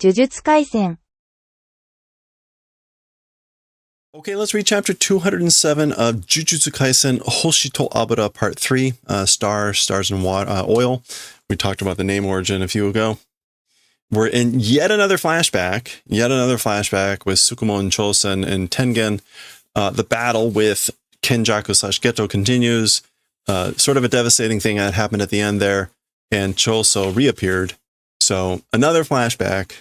呪術廻戦 Okay, let's read chapter 207 of Jujutsu Kaisen Hoshito Abura Part 3, Stars and Oil. We talked about the name origin a few ago. We're in yet another flashback with Tsukumo and Chosen and Tengen. The battle with Kenjaku / Geto continues. Sort of a devastating thing that happened at the end there, and Choso reappeared. So another flashback.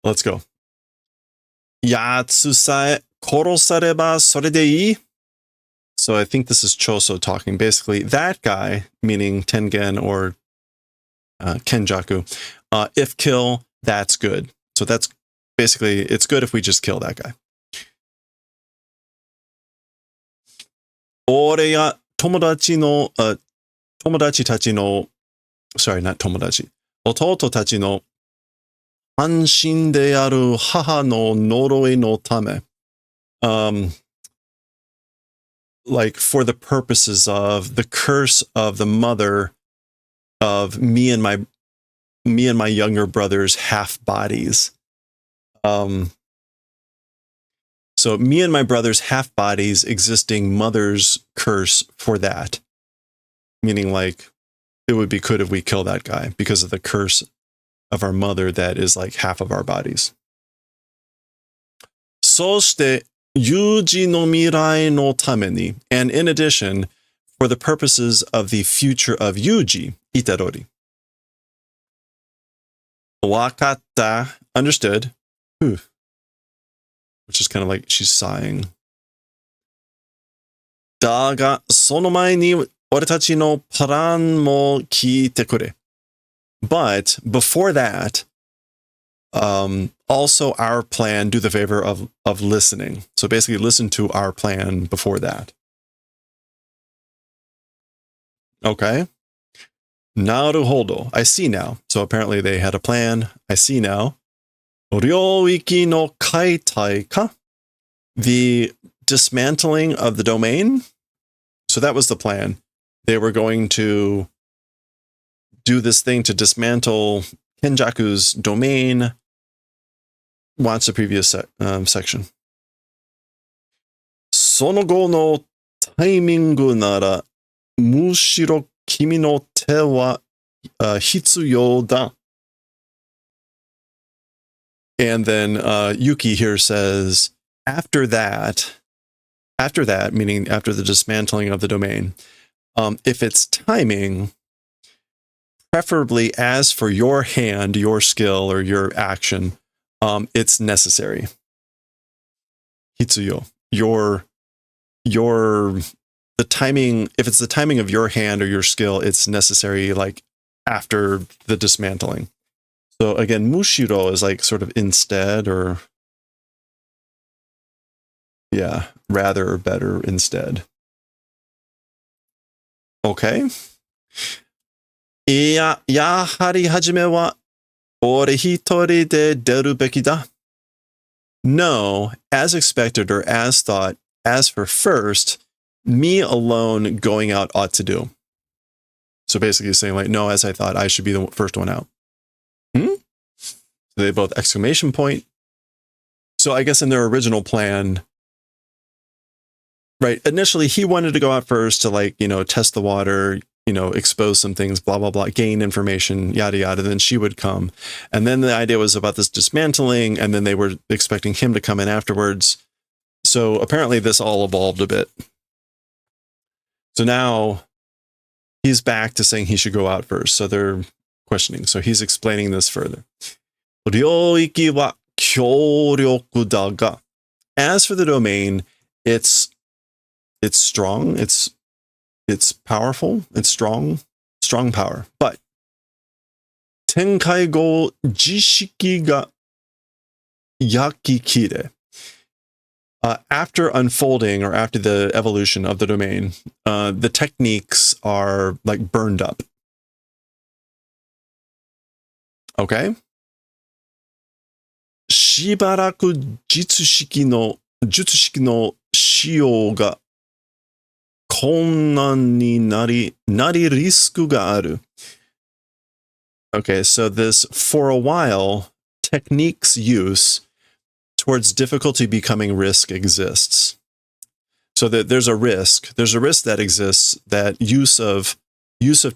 Let's go. Yatsusae korosareba soredei. So I think this is Choso talking. Basically, that guy, meaning Tengen or Kenjaku, if kill, that's good. So that's basically, it's good if we just kill that guy. Ore ya tomodachi tachi no, sorry, not tomodachi, ototo tachi no anshin de aru haha no noroi no tame. Like for the purposes of the curse of the mother of me and my younger brother's half bodies. So me and my brother's half bodies existing mother's curse for that. Meaning like it would be good if we kill that guy because of the curse of our mother that is like half of our bodies. そしてYuji no mirai no tameni, and in addition, for the purposes of the future of Yuji, Itadori. Wakatta, understood. Whew. Which is kind of like she's sighing. Daga sono mae ni oretachi no paran mo kiite kure. But before that, also our plan, do the favor of listening. So basically listen to our plan before that. Okay. Naruhodo. I see now. So apparently they had a plan. I see now. Ryoiki no kaitai ka? The dismantling of the domain. So that was the plan. They were going to do this thing to dismantle Kenjaku's domain. Watch the previous section. Sonogo no taimingu nara mushiro kimi no te wa hitsuyou da. And then Yuki here says, after that, meaning after the dismantling of the domain, if it's timing, preferably as for your hand, your skill, or your action, it's necessary. Hitsuyo, the timing, if it's the timing of your hand or your skill, it's necessary like after the dismantling. So again, mushiro is like sort of instead, or yeah, rather or better instead. Okay. Yahari hajime wa ore hitori de deru beki da. No, as expected or as thought, as for first, me alone going out ought to do. So basically saying like, no, as I thought, I should be the first one out. So they both exclamation point. So I guess in their original plan, right, initially he wanted to go out first to like, test the water, expose some things, blah, blah, blah, gain information, yada, yada. Then she would come. And then the idea was about this dismantling, and then they were expecting him to come in afterwards. So apparently this all evolved a bit. So now he's back to saying he should go out first. So they're questioning. So he's explaining this further. Ryoiki wa kyōryoku da ga. As for the domain, it's strong, it's powerful, it's strong power. But tenkai go jishiki ga yakikire. After unfolding or after the evolution of the domain, the techniques are like burned up. Okay? Shibaraku jutsushiki no shio ga konnan ni nari risku ga aru. Okay, so this for a while, technique's use towards difficulty becoming risk exists. So that there's a risk that exists, that use of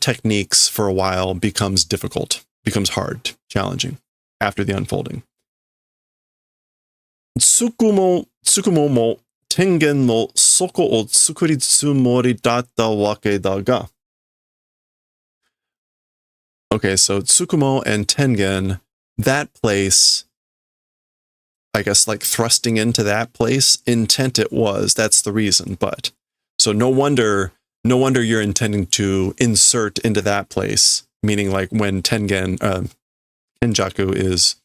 techniques for a while becomes difficult, becomes hard, challenging after the unfolding. Tsukumo mo tengen no soko o tsukuri tsumori datta wake da ga. Okay, so Tsukumo and Tengen, that place, I guess like thrusting into that place, intent it was, that's the reason. But so no wonder you're intending to insert into that place, meaning like when Tengen, Kenjaku is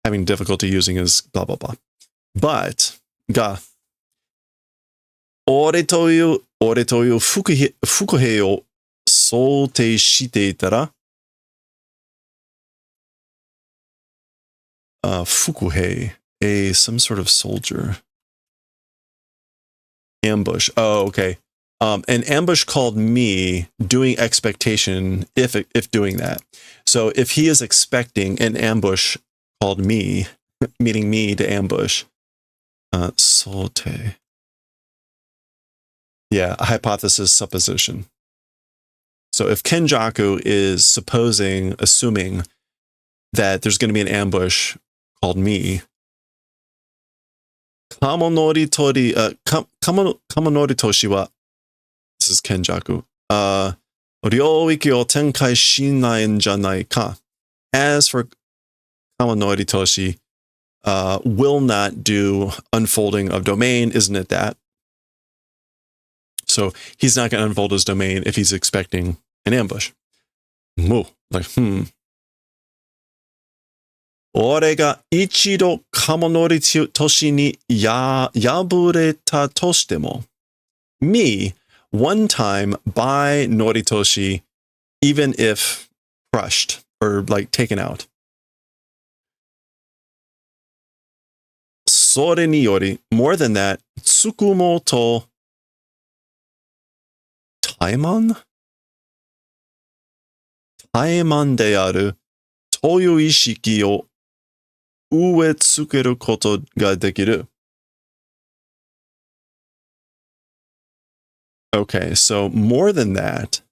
having difficulty using his blah, blah, blah. But, ga, ore toyu fukuhei o soutei shite itara, fukuhei, some sort of soldier. Ambush. Oh, okay. An ambush called me, doing expectation if doing that. So if he is expecting an ambush called me, meaning me to ambush, sote. Yeah, a hypothesis, supposition. So if Kenjaku is assuming that there's going to be an ambush called me, Kamonori Toshi wa, this is Kenjaku, Ryoiki o tenkai shinai n janai ka. As for Kamonori Toshi, will not do unfolding of domain, isn't it that? So he's not going to unfold his domain if he's expecting an ambush. Ore ga ichido Kamonori Toshi ni yabureta toshitemo. Me, one time by Noritoshi, even if crushed or like taken out. Sore ni yori, more than that, Tsukumo to Taimon de aru toyu ishiki o ue tsukeru koto ga dekiru. Okay, so more than that,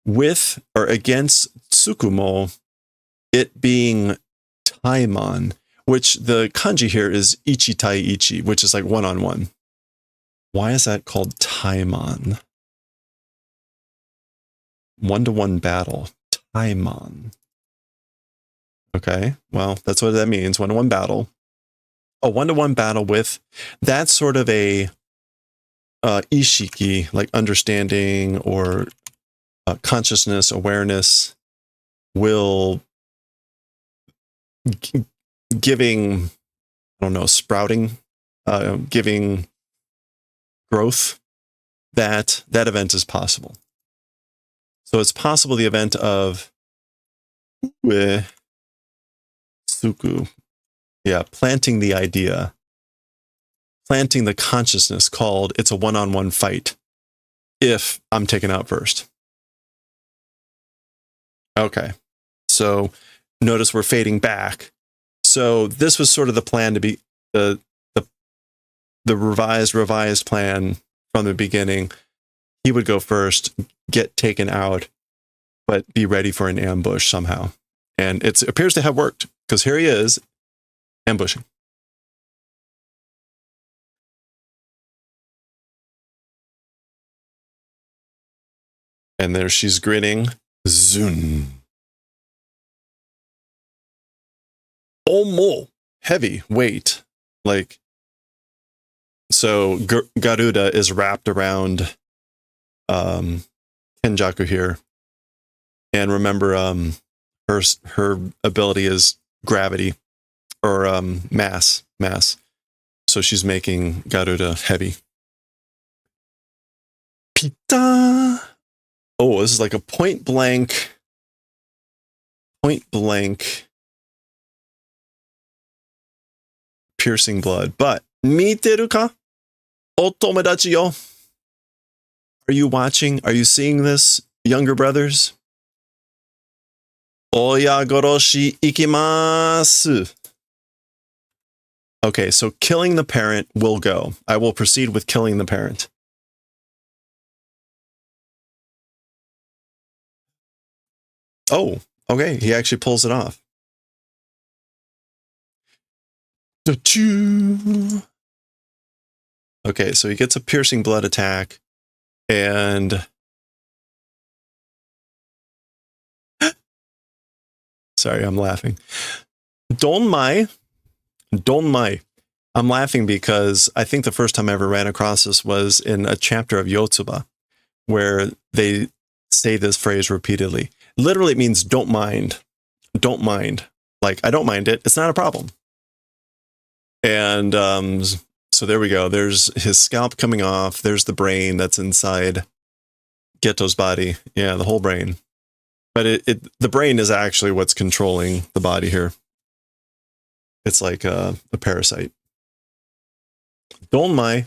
with or against Tsukumo, it being Taimon, which the kanji here is ichi tai ichi, which is like one-on-one. Why is that called Taimon? One-to-one battle. Taimon. Okay, well, that's what that means, one-to-one battle. A one-to-one battle with, that's sort of a ishiki, like understanding or consciousness, awareness, will giving, I don't know, sprouting, giving growth, that event is possible. So it's possible the event of Suku, planting the idea, planting the consciousness called it's a one-on-one fight if I'm taken out first. Okay, so notice we're fading back. So this was sort of the plan to be the revised plan from the beginning. He would go first, get taken out, but be ready for an ambush somehow. And it appears to have worked, because here he is, ambushing. And there she's grinning. Zun. Omo. Heavy weight. Like, so Garuda is wrapped around Kenjaku here. And remember, her ability is gravity or mass. So she's making Garuda heavy. Pita. Oh, this is like a point blank piercing blood. But miteru ka? Otomodachi yo. Are you watching? Are you seeing this, younger brothers? Oyagoroshi ikimasu. Okay, so killing the parent will go. I will proceed with killing the parent. Oh, okay. He actually pulls it off. Okay, so he gets a piercing blood attack, and sorry, I'm laughing. Donmai. I'm laughing because I think the first time I ever ran across this was in a chapter of Yotsuba, where they say this phrase repeatedly. Literally, it means don't mind. Don't mind. Like, I don't mind it. It's not a problem. And so there we go. There's his scalp coming off. There's the brain that's inside Geto's body. Yeah, the whole brain. But the brain is actually what's controlling the body here. It's like a parasite. Donmai.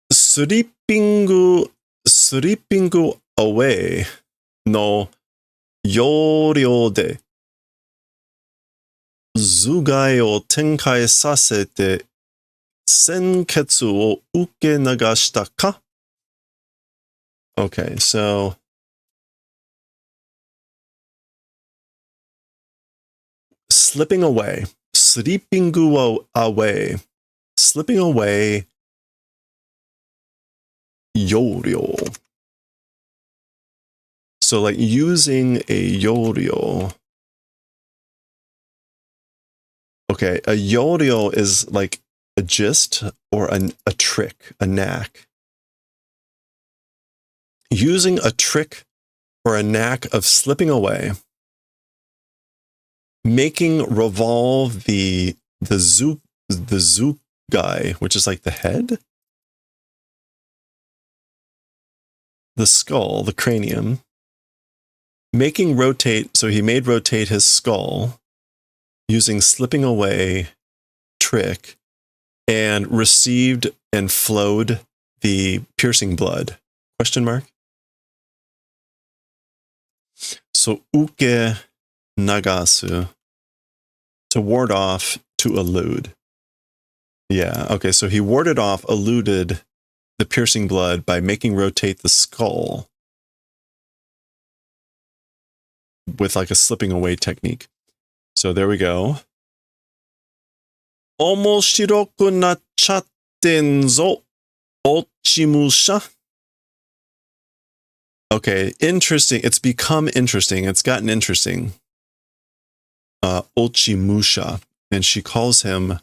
Sleeping away no yoryo de 頭蓋を展開させて鮮血を受け流したか? Okay, so slipping away, yoryo. So like using a yoryo. Okay, a yoryo is like a gist or a trick, a knack. Using a trick or a knack of slipping away, making revolve the zugai, which is like the head, the skull, the cranium, making rotate. So he made rotate his skull using slipping away trick, and received and flowed the piercing blood. Question mark? So uke nagasu, to ward off, to elude. Yeah, okay, so he warded off, eluded the piercing blood by making rotate the skull with like a slipping away technique. So there we go. Omoshiroku nachatten zo, ochimusha. Okay, interesting. It's become interesting. It's gotten interesting. Ochimusha. And she calls him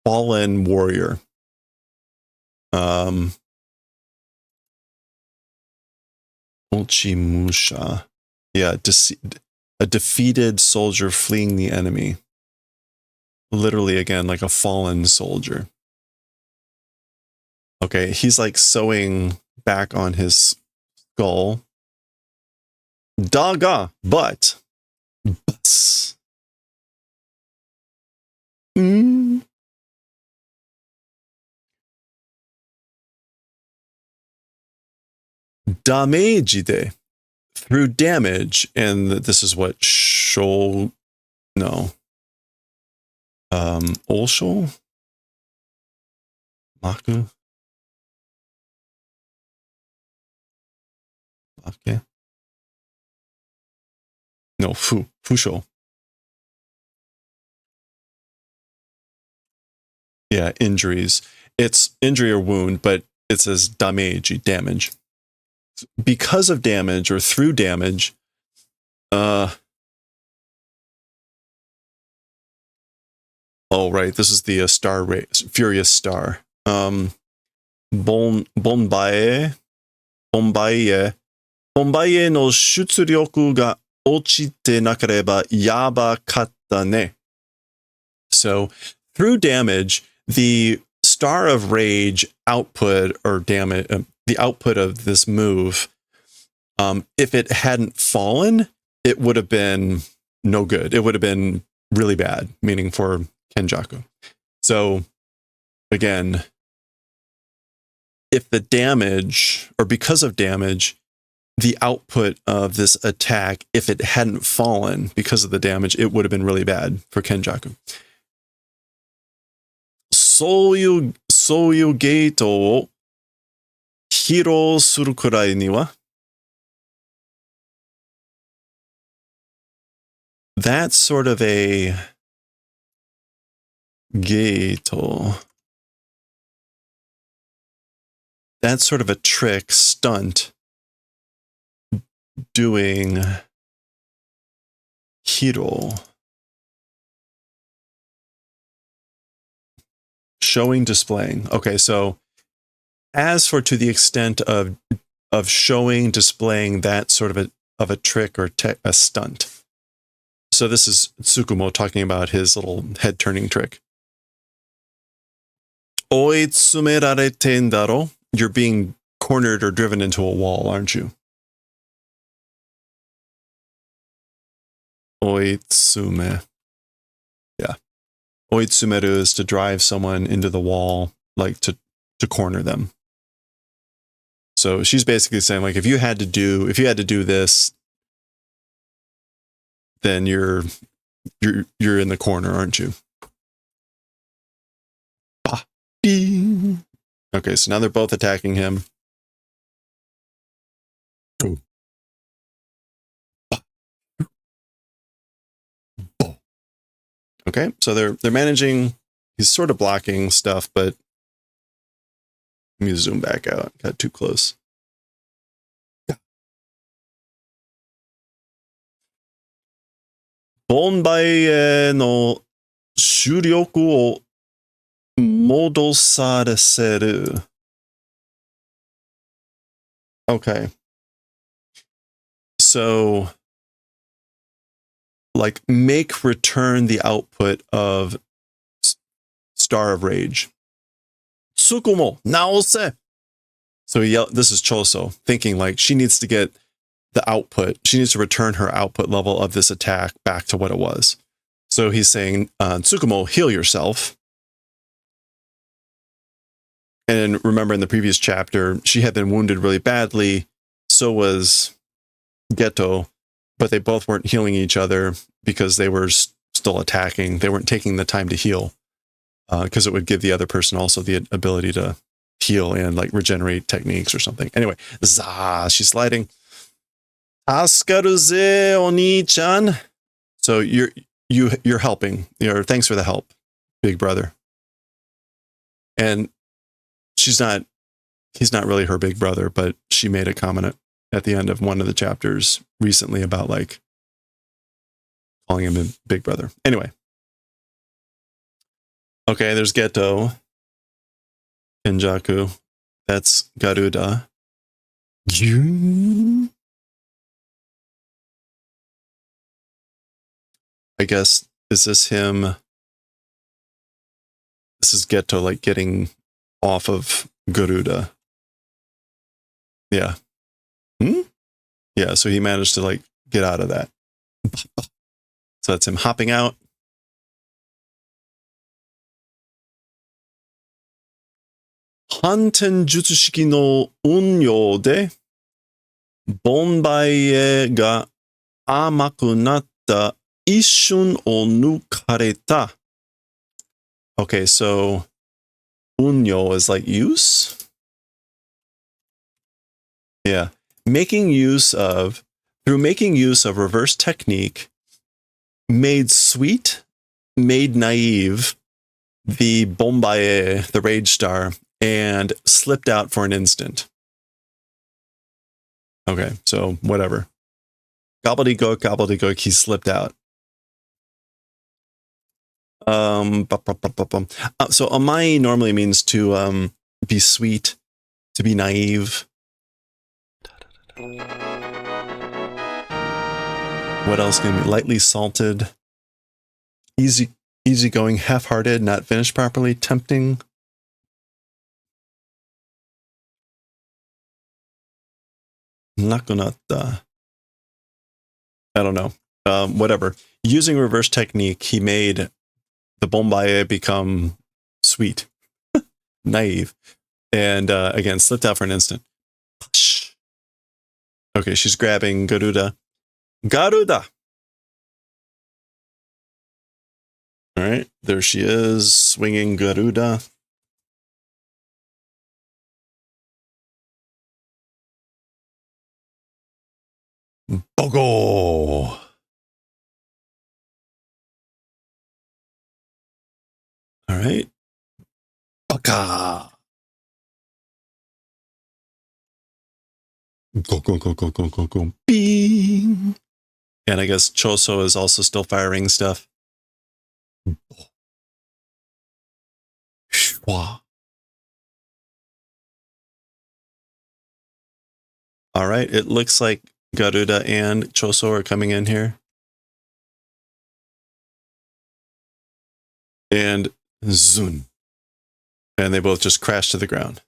fallen warrior. Ochimusha. Yeah, a defeated soldier fleeing the enemy. Literally, again, like a fallen soldier. Okay, he's like sewing back on his skull. Daga, but. Damage de. Through damage, and this is what Olshol? Maku? Okay. No, Fusho. Yeah, injuries. It's injury or wound, but it says damage. Because of damage or through damage, oh, right, this is the star race, Furious Star. Bonbaie no shutsuryoku ga ochite nakareba yabakatta ne. So, through damage, the Star of Rage output or damage, the output of this move, if it hadn't fallen, it would have been no good. It would have been really bad, meaning for Kenjaku. So, again, if the damage, or because of damage, the output of this attack, if it hadn't fallen because of the damage, it would have been really bad for Kenjaku. そういうゲートを披露するくらいには that's sort of a gato. That's sort of a trick stunt doing hiro. Showing, displaying. Okay, so as for to the extent of showing, displaying that sort of a trick or a stunt. So this is Tsukumo talking about his little head turning trick. Oitsumerarete ndaro. You're being cornered or driven into a wall, aren't you? Oitsume. Yeah. Oitsumeru is to drive someone into the wall, like to corner them. So she's basically saying, like, if you had to do this, then you're in the corner, aren't you? Okay, so now they're both attacking him. Okay, so they're managing. He's sort of blocking stuff, but let me zoom back out. Got too close. 本題への主力を戻させる. Okay. So, like, make return the output of Star of Rage. Tsukumo, naose! So this is Choso, thinking like she needs to get the output. She needs to return her output level of this attack back to what it was. So he's saying, Tsukumo, heal yourself. And remember in the previous chapter, she had been wounded really badly. So was Geto, but they both weren't healing each other because they were still attacking. They weren't taking the time to heal because it would give the other person also the ability to heal and like regenerate techniques or something. Anyway, she's sliding. Asukaru ze, oni-chan. So you're helping. Thanks for the help, big brother. And he's not really her big brother, but she made a comment at the end of one of the chapters recently about like calling him a big brother. Anyway. Okay, there's Geto. Kenjaku. That's Garuda. I guess, is this him? This is Geto, like, getting off of Garuda. Yeah. Yeah, so he managed to, like, get out of that. So that's him hopping out. Hanten jutsu shiki no unyō de bonbai ga amaku natta ishun o nukareta. Okay, so unyo is like use. Yeah. Through making use of reverse technique, made sweet, made naive the Bombaye, the Rage Star, and slipped out for an instant. Okay, so whatever. Gobbledygook, he slipped out. So amai normally means to be sweet, to be naive. What else can be? Lightly salted, easygoing, half-hearted, not finished properly, tempting. Nakunata. I don't know. Whatever. Using reverse technique, he made the Bombaye become sweet, naive, and again, slipped out for an instant. Okay, she's grabbing Garuda. Garuda! All right, there she is, swinging Garuda. Bogo! All right. Baka! Go, go, go, go, go, go, go. Bing! And I guess Choso is also still firing stuff. Shwa. All right, it looks like Garuda and Choso are coming in here. And zoom. And they both just crash to the ground.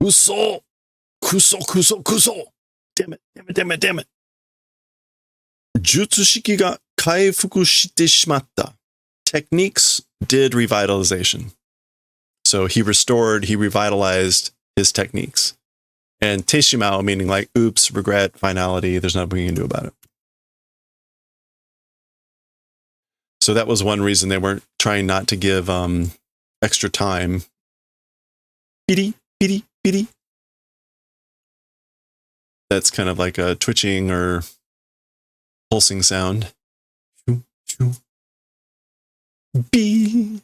Kuso! Kuso, kuso, kuso! Damn it, damn it, damn it, damn it. Jutsu shiki ga kaifuku shite shimatta. Techniques did revitalization. So he revitalized his techniques. And Teishimao, meaning like, oops, regret, finality, there's nothing we can do about it. So that was one reason they weren't trying not to give extra time. Beady, beady, beady. That's kind of like a twitching or pulsing sound. Bee.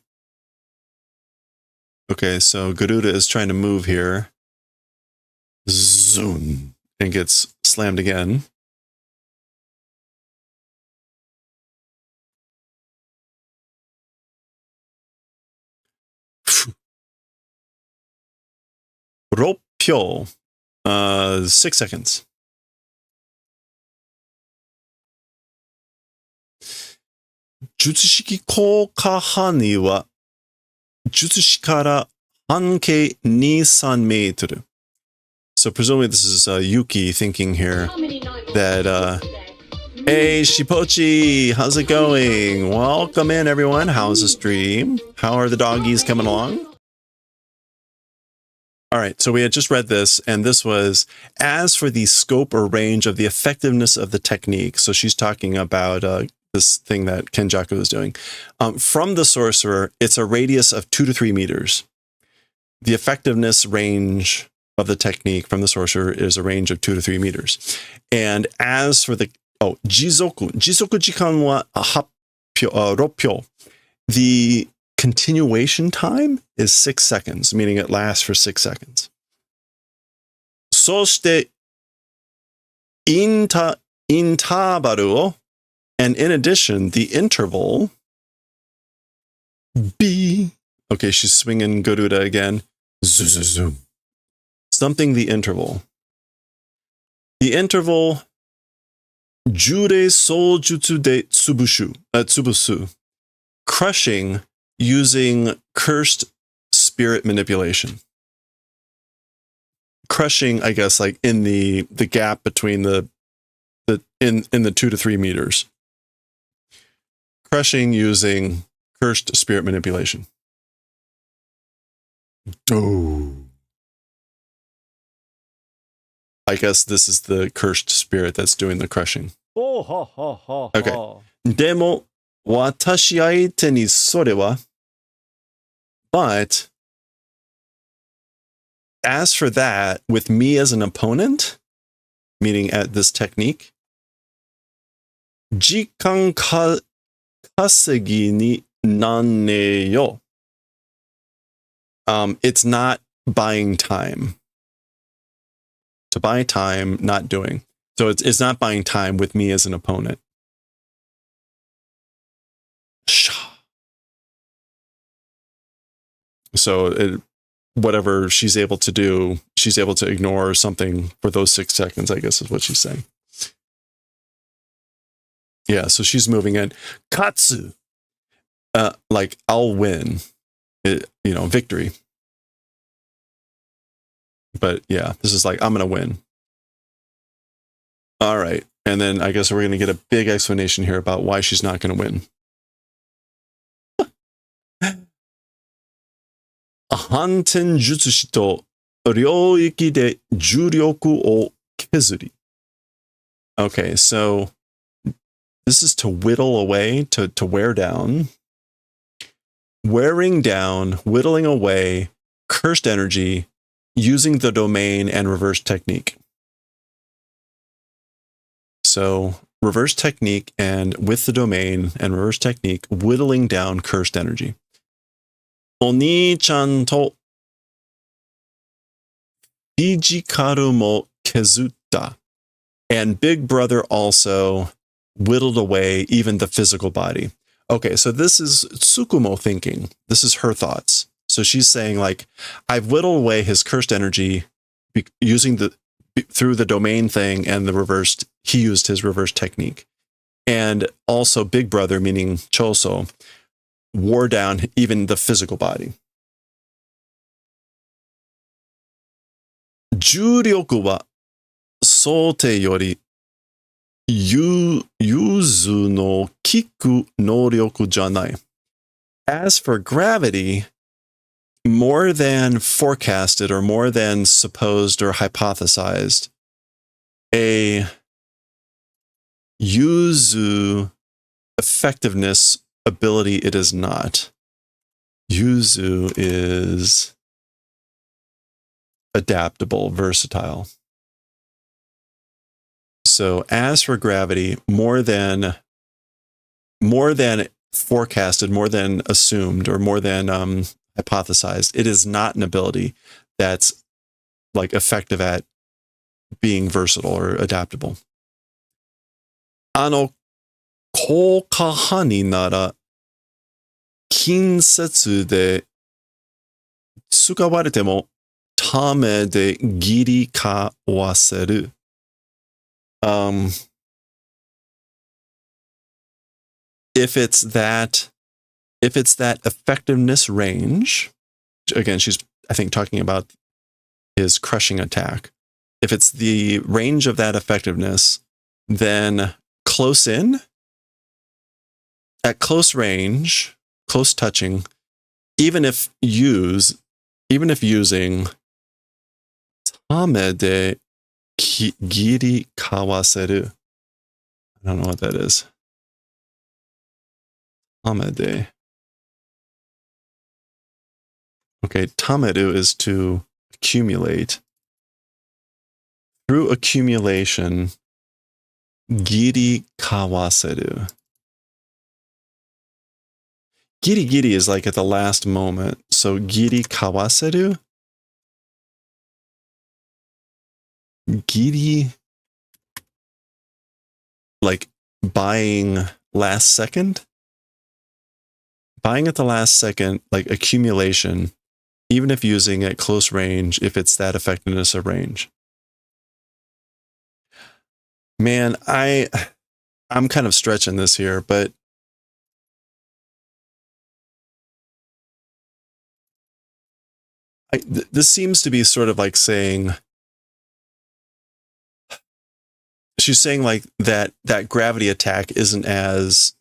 Okay, so Garuda is trying to move here. Zoom. And gets slammed again. Ropyo. 6 seconds. Jutsushiki Kokahani wa Jutsushi kara Hankei 2-3 meter. So presumably this is Yuki thinking here that, hey Shippochi, how's it going? Welcome in everyone. How's the stream? How are the doggies coming along? All right, so we had just read this, and this was, as for the scope or range of the effectiveness of the technique, so she's talking about this thing that Kenjaku is doing. From the sorcerer, it's a radius of 2 to 3 meters. The effectiveness range of the technique from the sorcerer is a range of 2 to 3 meters. And as for the, jizoku jikan wa 6 the continuation time is 6 seconds, meaning it lasts for 6 seconds. そして、インターバルを and in addition, the interval, B. Okay, she's swinging Garuda again. Zoom. Something the interval. The interval, Jure Soujutsu de Tsubusu. Crushing using cursed spirit manipulation. Crushing, I guess, like in the gap between the in the 2 to 3 meters. Crushing using cursed spirit manipulation. Oh. I guess this is the cursed spirit that's doing the crushing. Okay. Demo watashi aite ni sore wa. But as for that, with me as an opponent, meaning at this technique, jikan kasegi ni nanne yo. It's not buying time. To buy time, not doing. So it's not buying time with me as an opponent. So whatever she's able to do, she's able to ignore something for those 6 seconds, I guess is what she's saying. Yeah, so she's moving in. Katsu. Like, I'll win. Victory. But yeah, this is like, I'm going to win. All right. And then I guess we're going to get a big explanation here about why she's not going to win. 反転術師と領域で重力を削り. Okay, so this is to whittle away, to wear down. Wearing down, whittling away, cursed energy, using the domain and reverse technique. So reverse technique and with the domain and reverse technique, whittling down cursed energy. お兄ちゃんとフィジカルも削った. And Big Brother also whittled away even the physical body. Okay, so this is Tsukumo thinking. This is her thoughts. So she's saying, like, I've whittled away his cursed energy using through the domain thing and the reversed, he used his reverse technique. And also Big Brother, meaning Choso, wore down even the physical body. 重力は想定より融通の利く能力じゃない. As for gravity, more than forecasted or more than supposed or hypothesized, a yuzu effectiveness ability it is not. Yuzu is adaptable, versatile. So as for gravity, more than forecasted, more than assumed, or more than hypothesized, it is not an ability that's like effective at being versatile or adaptable. 効果派になら近接で使われてもためで切りかわせる. If it's that effectiveness range, again, she's, I think, talking about his crushing attack. If it's the range of that effectiveness, then at close range, close touching, even if using tame de giri kawaseru. I don't know what that is. Tamede. Okay, tameru is to accumulate. Through accumulation, giri kawaseru. Giri is like at the last moment. So giri kawaseru? Giri, like buying last second? Buying at the last second, like accumulation, even if using at close range, if it's that effectiveness of range. Man, I'm kind of stretching this here, but this seems to be sort of like saying, she's saying like that gravity attack isn't as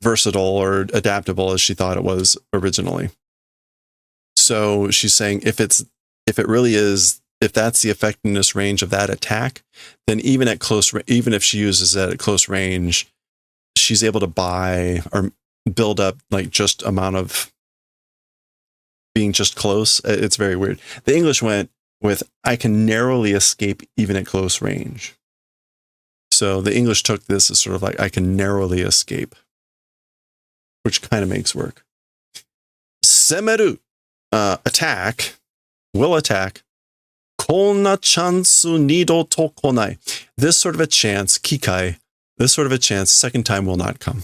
versatile or adaptable as she thought it was originally. So she's saying if that's the effectiveness range of that attack, then even if she uses that at close range, she's able to buy or build up like just amount of being just close. It's very weird. The English went with, I can narrowly escape even at close range. So the English took this as sort of like, I can narrowly escape, which kind of makes work. Semeru, will attack. Konna chansu nido to konai. This sort of a chance, kikai, this sort of a chance, second time will not come.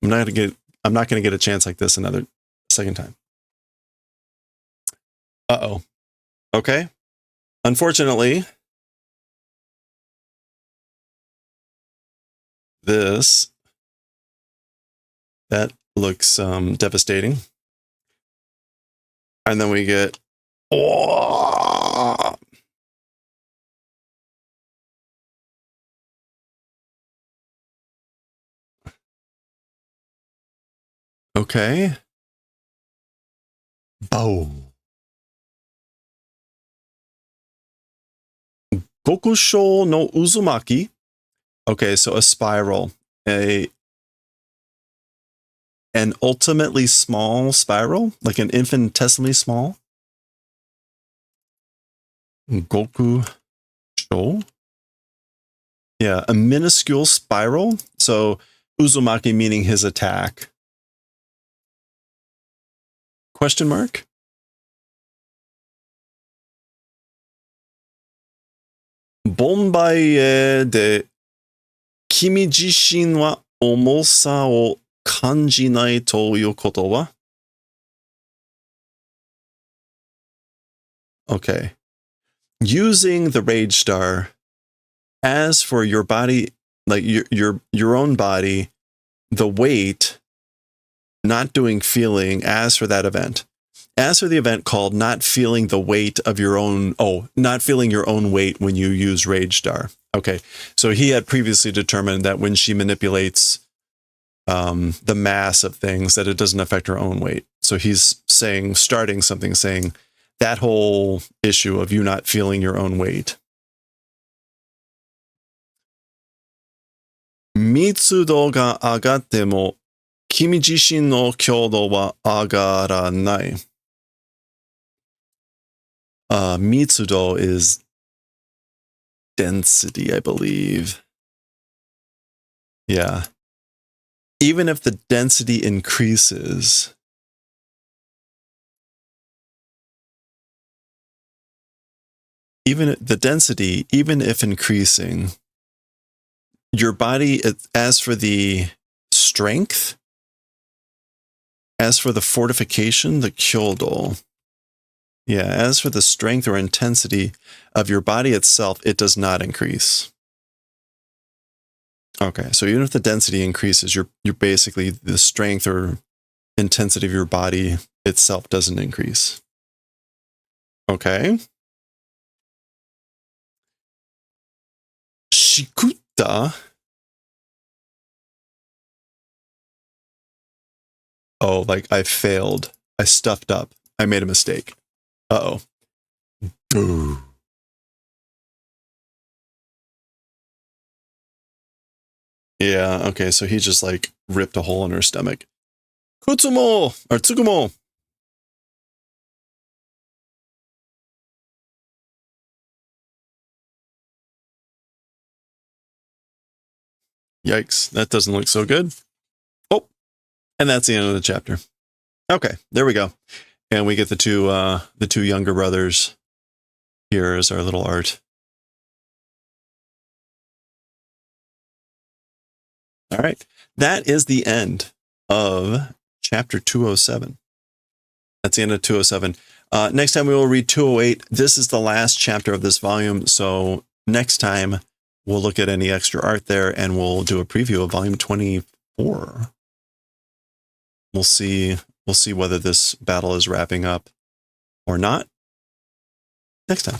I'm not going to get a chance like this another second time. Uh-oh. Okay. Unfortunately, that looks devastating. And then we get, oh! Okay. Bow. Gokusho no uzumaki. Okay, so a spiral. An ultimately small spiral? Like an infinitesimally small? Gokusho? Yeah, a minuscule spiral. So uzumaki meaning his attack. Question mark? Bonbaie de kimi jishin wa omosa o kanjinai toyu koto wa? Okay. Using the rage star as for your body, like your own body, the weight, not doing feeling, as for that event. As for the event called not feeling the weight of your own, not feeling your own weight when you use Rage Star. Okay, so he had previously determined that when she manipulates the mass of things, that it doesn't affect her own weight. So he's starting something saying that whole issue of you not feeling your own weight. Mitsudo ga agatte mo kimi jishin no kyodo wa agaranai. Mitsudo is density, I believe. Yeah. Even if the density increases, even if increasing, your body, as for the strength, as for the fortification, the kyodo, yeah, as for the strength or intensity of your body itself, it does not increase. Okay, so even if the density increases, you're basically, the strength or intensity of your body itself doesn't increase. Okay. Shikuta. Oh, like I failed. I stuffed up. I made a mistake. Uh-oh. Yeah, okay, so he just like ripped a hole in her stomach. Kutsumo! Or Tsukumo! Yikes, that doesn't look so good. Oh, and that's the end of the chapter. Okay, there we go. And we get the two younger brothers here as our little art. All right, that is the end of chapter 207. That's the end of 207. Next time we will read 208. This is the last chapter of this volume, so next time we'll look at any extra art there and we'll do a preview of volume 24. We'll see whether this battle is wrapping up or not next time.